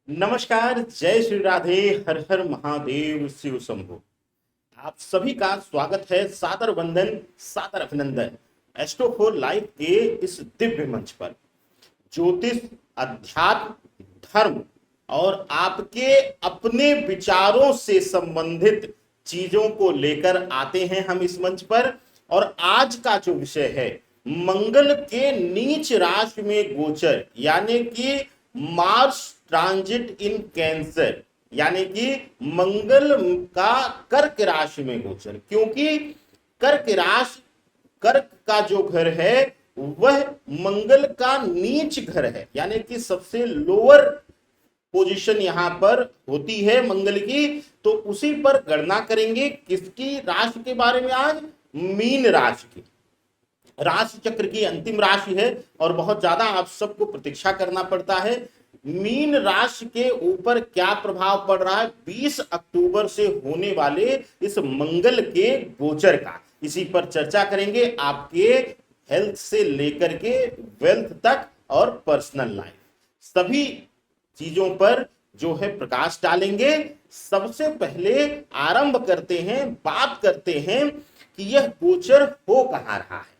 नमस्कार, जय श्री राधे, हर हर महादेव, शिव शंभो। आप सभी का स्वागत है, सादर वंदन, सादर अभिनंदन। एस्ट्रो फॉर लाइफ के इस दिव्य मंच पर ज्योतिष, अध्यात्म, धर्म और आपके अपने विचारों से संबंधित चीजों को लेकर आते हैं हम इस मंच पर। और आज का जो विषय है, मंगल के नीच राशि में गोचर, यानी कि मार्स ट्रांजिट इन कैंसर, यानी कि मंगल का कर्क राशि में गोचर। क्योंकि कर्क राशि, कर्क का जो घर है वह मंगल का नीच घर है, यानी कि सबसे लोअर पोजीशन यहां पर होती है मंगल की। तो उसी पर गणना करेंगे। किसकी राशि के बारे में आज? मीन राशि की। राशि चक्र की अंतिम राशि है और बहुत ज्यादा आप सबको प्रतीक्षा करना पड़ता है। मीन राशि के ऊपर क्या प्रभाव पड़ रहा है 20 अक्टूबर से होने वाले इस मंगल के गोचर का, इसी पर चर्चा करेंगे। आपके हेल्थ से लेकर के वेल्थ तक और पर्सनल लाइफ, सभी चीजों पर जो है प्रकाश डालेंगे। सबसे पहले आरंभ करते हैं, बात करते हैं कि यह गोचर हो कहां रहा है।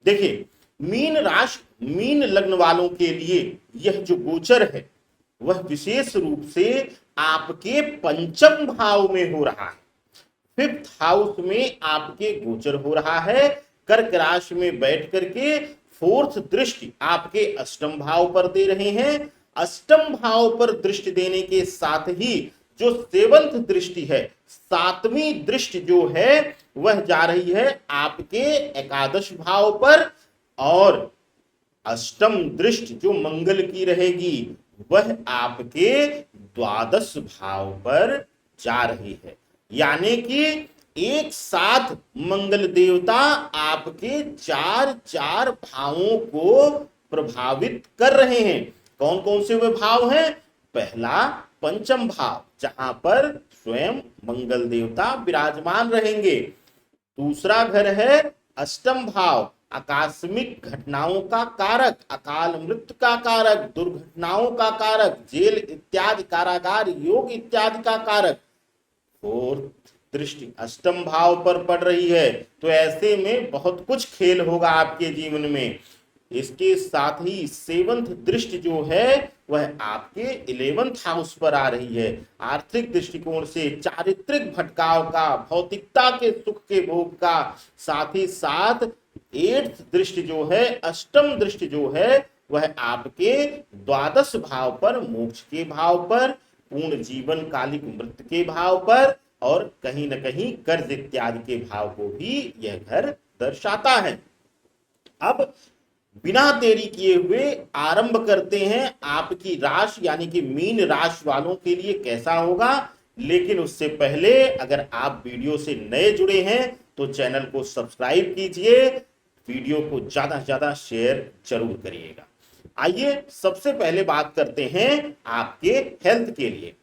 देखिए, मीन राशि, मीन लग्न वालों के लिए यह जो गोचर है वह विशेष रूप से आपके पंचम भाव में हो रहा है। फिफ्थ हाउस में आपके गोचर हो रहा है। कर्क राशि में बैठ करके फोर्थ दृष्टि आपके अष्टम भाव पर दे रहे हैं। अष्टम भाव पर दृष्टि देने के साथ ही जो सेवंथ दृष्टि है, सातवीं दृष्टि जो है वह जा रही है आपके एकादश भाव पर। और अष्टम दृष्टि जो मंगल की रहेगी वह आपके द्वादश भाव पर जा रही है। यानी कि एक साथ मंगल देवता आपके चार चार भावों को प्रभावित कर रहे हैं। कौन कौन से वे भाव हैं? पहला पंचम भाव, जहां पर स्वयं मंगल देवता विराजमान रहेंगे। दूसरा घर है अष्टम भाव, आकस्मिक घटनाओं का कारक, अकाल मृत्यु का कारक, दुर्घटनाओं का कारक, जेल इत्यादि, कारागार योग इत्यादि का कारक। फोर्थ दृष्टि अष्टम भाव पर पड़ रही है, तो ऐसे में बहुत कुछ खेल होगा आपके जीवन में। इसके साथ ही सेवंथ दृष्टि जो है वह आपके 11th हाउस पर आ रही है। आर्थिक दृष्टिकोण से चारित्रिक भटकाव का, भौतिकता के सुख के भोग का, साथ ही साथ 8th दृष्टि जो है, अष्टम दृष्टि जो है वह आपके द्वादश भाव पर, मोक्ष के भाव पर, पूर्ण जीवन कालिक मृत्यु के भाव पर और कहीं न कहीं कर्ज इत्यादि के भाव को भी यह घर दर्शाता है। अब बिना देरी किए हुए आरंभ करते हैं आपकी राशि, यानी कि मीन राशि वालों के लिए कैसा होगा। लेकिन उससे पहले अगर आप वीडियो से नए जुड़े हैं तो चैनल को सब्सक्राइब कीजिए, वीडियो को ज्यादा से ज्यादा शेयर जरूर करिएगा। आइए सबसे पहले बात करते हैं आपके हेल्थ के लिए।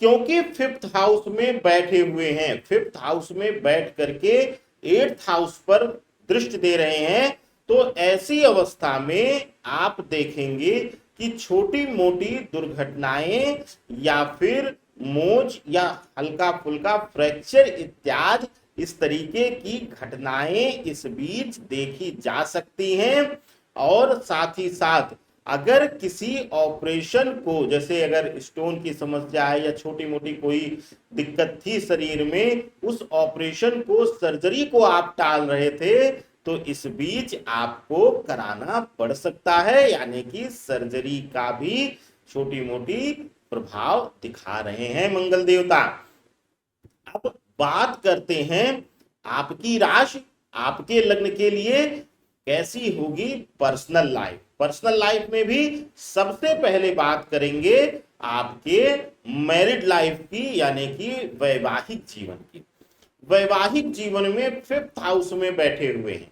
क्योंकि फिफ्थ हाउस में बैठे हुए हैं, फिफ्थ हाउस में बैठ करके 8th हाउस पर दृष्टि दे रहे हैं, तो ऐसी अवस्था में आप देखेंगे कि छोटी मोटी दुर्घटनाएं या फिर मोच या हल्का फुल्का फ्रैक्चर इत्यादि इस तरीके की घटनाएं इस बीच देखी जा सकती हैं। और साथ ही साथ अगर किसी ऑपरेशन को, जैसे अगर स्टोन की समस्या है या छोटी मोटी कोई दिक्कत थी शरीर में, उस ऑपरेशन को, सर्जरी को आप टाल रहे थे, तो इस बीच आपको कराना पड़ सकता है। यानी कि सर्जरी का भी छोटी मोटी प्रभाव दिखा रहे हैं मंगल देवता। अब बात करते हैं आपकी राशि, आपके लग्न के लिए कैसी होगी पर्सनल लाइफ। पर्सनल लाइफ में भी सबसे पहले बात करेंगे आपके मैरिड लाइफ की, यानी कि वैवाहिक जीवन की। वैवाहिक जीवन में फिफ्थ हाउस में बैठे हुए हैं।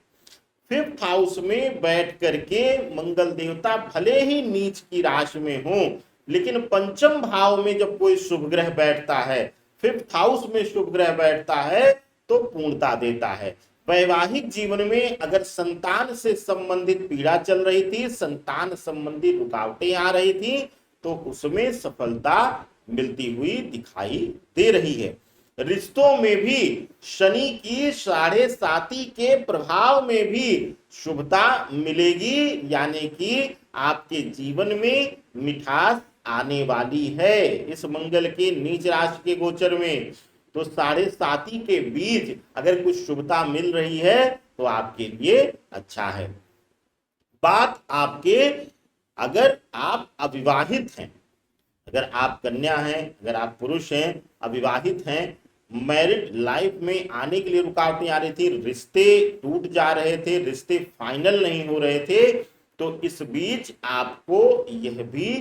फिफ्थ हाउस में बैठ करके मंगल देवता भले ही नीच की राशि में हो, लेकिन पंचम भाव में जब कोई शुभ ग्रह बैठता है, फिफ्थ हाउस में शुभ ग्रह बैठता है, तो पूर्णता देता है। वैवाहिक जीवन में अगर संतान से संबंधित पीड़ा चल रही थी, संतान संबंधी रुकावटें आ रही थी, तो उसमें सफलता मिलती हुई दिखाई दे रही है। रिश्तों में भी शनि की 7.5 के प्रभाव में भी शुभता मिलेगी, यानी कि आपके जीवन में मिठास आने वाली है इस मंगल के नीच राशि के गोचर में। तो 7.5 के बीच अगर कुछ शुभता मिल रही है तो आपके लिए अच्छा है। बात आपके, अगर आप अविवाहित हैं, अगर आप कन्या हैं, अगर आप पुरुष हैं, अविवाहित हैं, मैरिड लाइफ में आने के लिए रुकावटें आ रही थी, रिश्ते टूट जा रहे थे, रिश्ते फाइनल नहीं हो रहे थे, तो इस बीच आपको यह भी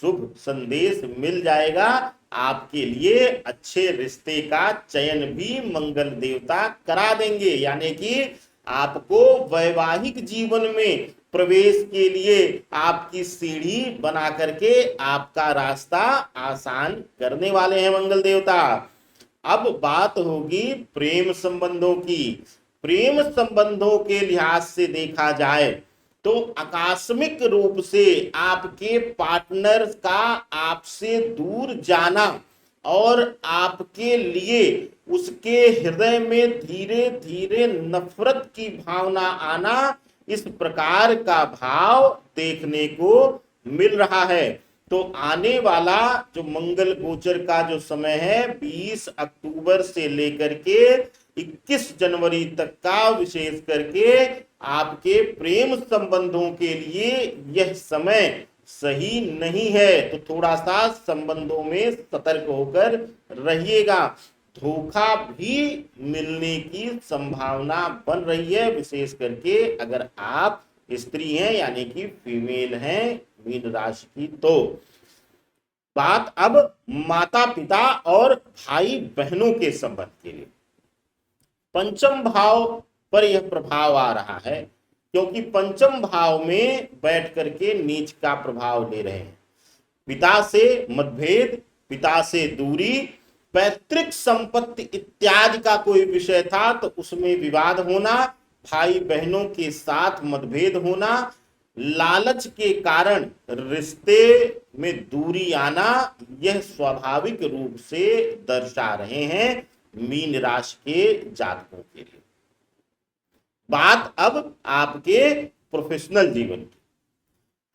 शुभ संदेश मिल जाएगा। आपके लिए अच्छे रिश्ते का चयन भी मंगल देवता करा देंगे, यानी कि आपको वैवाहिक जीवन में प्रवेश के लिए आपकी सीढ़ी बना करके आपका रास्ता आसान करने वाले हैं मंगल देवता। अब बात होगी प्रेम संबंधों की। प्रेम संबंधों के लिहाज से देखा जाए तो आकस्मिक रूप से आपके पार्टनर का आपसे दूर जाना और आपके लिए उसके हृदय में धीरे धीरे नफरत की भावना आना, इस प्रकार का भाव देखने को मिल रहा है। तो आने वाला जो मंगल गोचर का जो समय है 20 अक्टूबर से लेकर के 21 जनवरी तक का, विशेष करके आपके प्रेम संबंधों के लिए यह समय सही नहीं है। तो थोड़ा सा संबंधों में सतर्क होकर रहिएगा। धोखा भी मिलने की संभावना बन रही है, विशेष करके अगर आप स्त्री हैं यानी कि फीमेल हैं मीन राशि की। तो बात अब माता पिता और भाई बहनों के संबंध के लिए, पंचम भाव पर यह प्रभाव आ रहा है, क्योंकि पंचम भाव में बैठ करके नीच का प्रभाव ले रहे हैं। पिता से मतभेद, पिता से दूरी, पैतृक संपत्ति इत्यादि का कोई विषय था तो उसमें विवाद होना, भाई बहनों के साथ मतभेद होना, लालच के कारण रिश्ते में दूरी आना, यह स्वाभाविक रूप से दर्शा रहे हैं मीन राशि के जातकों के लिए। बात अब आपके प्रोफेशनल जीवन की।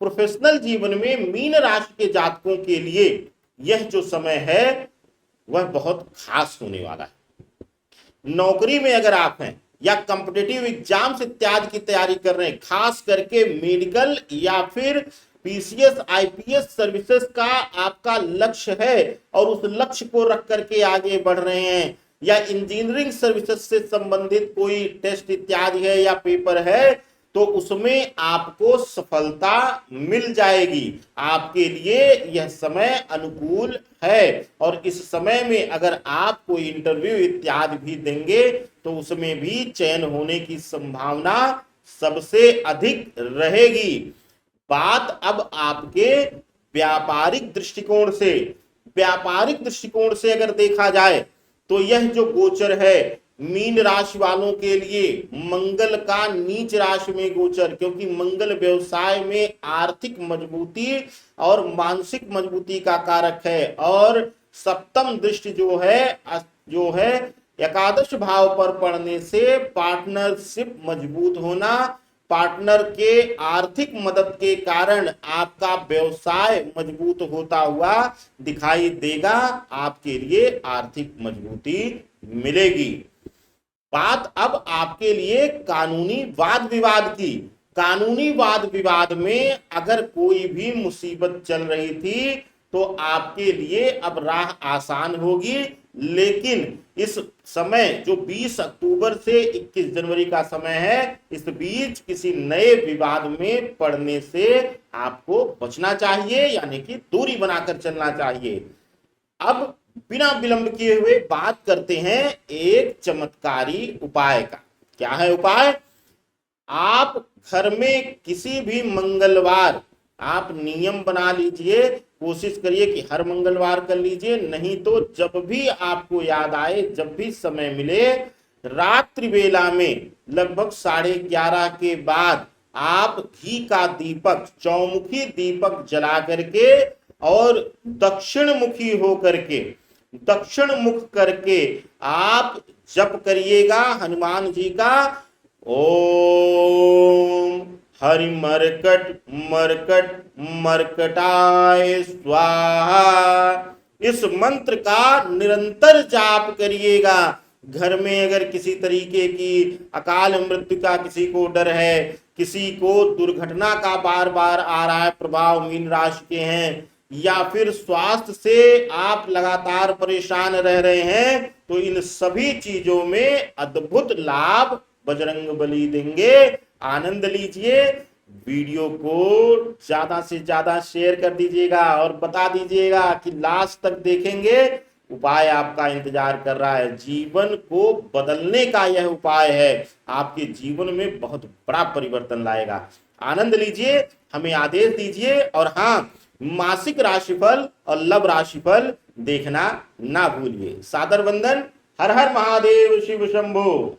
प्रोफेशनल जीवन में मीन राशि के जातकों के लिए यह जो समय है वह बहुत खास होने वाला है। नौकरी में अगर आप हैं या कॉम्पिटिटिव एग्जाम्स इत्यादि की तैयारी कर रहे हैं, खास करके मेडिकल या फिर पीसीएस आईपीएस सर्विसेज का आपका लक्ष्य है और उस लक्ष्य को रख करके आगे बढ़ रहे हैं, या इंजीनियरिंग सर्विसेज से संबंधित कोई टेस्ट इत्यादि है या पेपर है, तो उसमें आपको सफलता मिल जाएगी। आपके लिए यह समय अनुकूल है और इस समय में अगर आप कोई इंटरव्यू इत्यादि भी देंगे तो उसमें भी चयन होने की संभावना सबसे अधिक रहेगी। बात अब आपके व्यापारिक दृष्टिकोण से, व्यापारिक दृष्टिकोण से अगर देखा जाए तो यह जो गोचर है मीन राशि वालों के लिए मंगल का नीच राशि में गोचर, क्योंकि मंगल व्यवसाय में आर्थिक मजबूती और मानसिक मजबूती का कारक है, और सप्तम दृष्टि जो है एकादश भाव पर पड़ने से पार्टनरशिप मजबूत होना, पार्टनर के आर्थिक मदद के कारण आपका व्यवसाय मजबूत होता हुआ दिखाई देगा, आपके लिए आर्थिक मजबूती मिलेगी। बात अब आपके लिए कानूनी वाद विवाद की। कानूनी वाद विवाद में अगर कोई भी मुसीबत चल रही थी तो आपके लिए अब राह आसान होगी, लेकिन इस समय जो 20 अक्टूबर से 21 जनवरी का समय है, इस बीच किसी नए विवाद में पड़ने से आपको बचना चाहिए, यानी कि दूरी बनाकर चलना चाहिए। अब बिना विलंब किए हुए बात करते हैं एक चमत्कारी उपाय का। क्या है उपाय? आप घर में किसी भी मंगलवार आप नियम बना लीजिए, कोशिश करिए कि हर मंगलवार कर लीजिए, नहीं तो जब भी आपको याद आए, जब भी समय मिले, रात्रि वेला में लगभग 11:30 के बाद आप घी का दीपक, चौमुखी दीपक जला करके और दक्षिण मुखी होकर के, दक्षिण मुख करके आप जप करिएगा हनुमान जी का ओम हरि मरकट मरकट मरकटाय स्वाहा। इस मंत्र का निरंतर जाप करिएगा। घर में अगर किसी तरीके की अकाल मृत्यु का किसी को डर है, किसी को दुर्घटना का बार बार आ रहा है प्रभाव, मीन राशि के हैं, या फिर स्वास्थ्य से आप लगातार परेशान रह रहे हैं, तो इन सभी चीजों में अद्भुत लाभ बजरंग बली देंगे। आनंद लीजिए। वीडियो को ज्यादा से ज्यादा शेयर कर दीजिएगा और बता दीजिएगा कि लास्ट तक देखेंगे, उपाय आपका इंतजार कर रहा है। जीवन को बदलने का यह उपाय है, आपके जीवन में बहुत बड़ा परिवर्तन लाएगा। आनंद लीजिए, हमें आदेश दीजिए, और हाँ, मासिक राशिफल और लव राशिफल देखना ना भूलिए। सादर वंदन। हर हर महादेव, शिव शंभो।